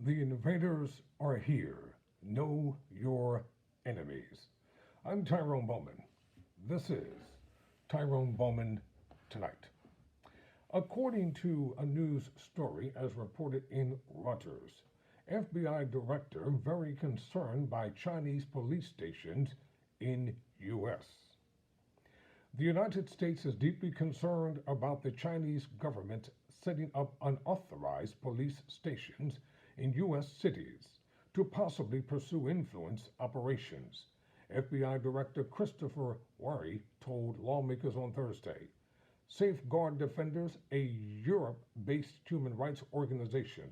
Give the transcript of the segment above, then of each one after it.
The invaders are here. Know your enemies. I'm Tyrone Bowman. This is Tyrone Bowman Tonight. According to a news story as reported in Reuters, FBI director very concerned by Chinese police stations in U.S. The United States is deeply concerned about the Chinese government setting up unauthorized police stations in U.S. cities to possibly pursue influence operations, FBI Director Christopher Wray told lawmakers on Thursday. Safeguard Defenders, a Europe-based human rights organization,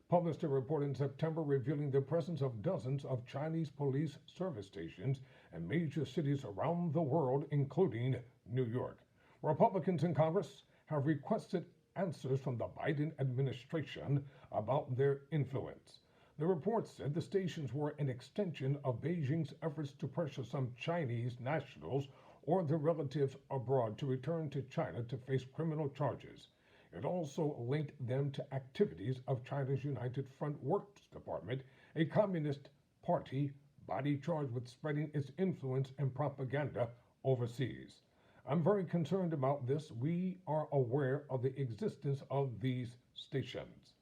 published a report in September revealing the presence of dozens of Chinese police service stations in major cities around the world, including New York. Republicans in Congress have requested answers from the Biden administration about their influence. The report said the stations were an extension of Beijing's efforts to pressure some Chinese nationals or their relatives abroad to return to China to face criminal charges. It also linked them to activities of China's United Front Works Department, a communist party body charged with spreading its influence and propaganda overseas. I'm very concerned about this. We are aware of the existence of these stations.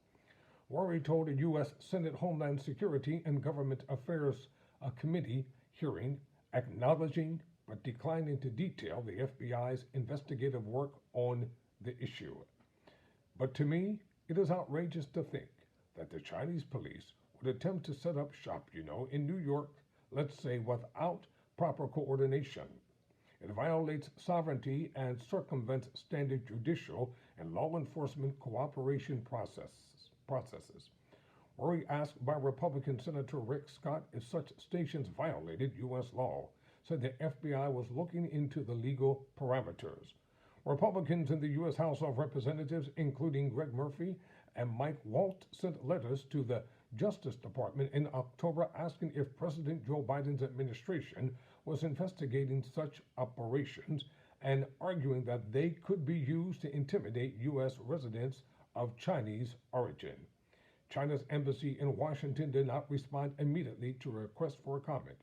Wary told a U.S. Senate Homeland Security and Government Affairs Committee hearing, acknowledging but declining to detail the FBI's investigative work on the issue. But to me, it is outrageous to think that the Chinese police would attempt to set up shop, in New York, let's say, without proper coordination. It violates sovereignty and circumvents standard judicial and law enforcement cooperation processes. Were asked by Republican Senator Rick Scott if such stations violated U.S. law, said the FBI was looking into the legal parameters. Republicans in the U.S. House of Representatives, including Greg Murphy and Mike Waltz, sent letters to the Justice Department in October asking if President Joe Biden's administration was investigating such operations and arguing that they could be used to intimidate U.S. residents of Chinese origin. China's embassy in Washington did not respond immediately to a request for a comment.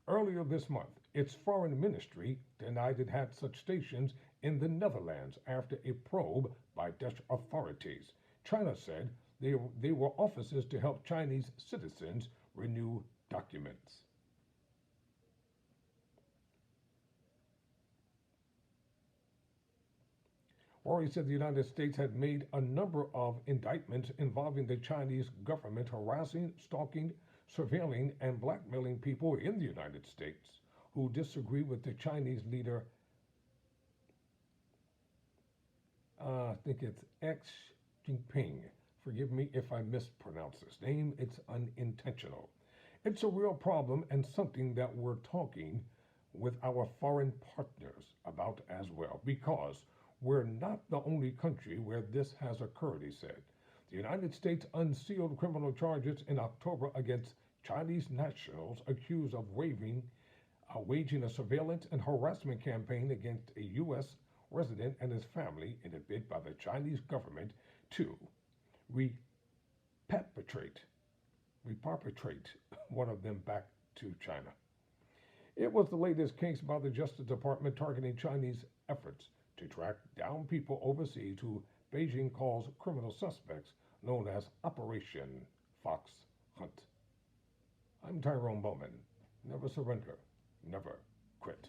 Earlier this month, its foreign ministry denied it had such stations in the Netherlands after a probe by Dutch authorities. China said they were offices to help Chinese citizens renew documents. Wary said the United States had made a number of indictments involving the Chinese government harassing, stalking, surveilling, and blackmailing people in the United States who disagree with the Chinese leader. I think it's X Jinping. Forgive me if I mispronounce his name. It's unintentional. It's a real problem and something that we're talking with our foreign partners about as well, because we're not the only country where this has occurred, he said. The United States unsealed criminal charges in October against Chinese nationals accused of waging a surveillance and harassment campaign against a U.S. resident and his family in a bid by the Chinese government to repatriate one of them back to China. It was the latest case by the Justice Department targeting Chinese efforts to track down people overseas who Beijing calls criminal suspects, known as Operation Fox Hunt. I'm Tyrone Bowman. Never surrender, never quit.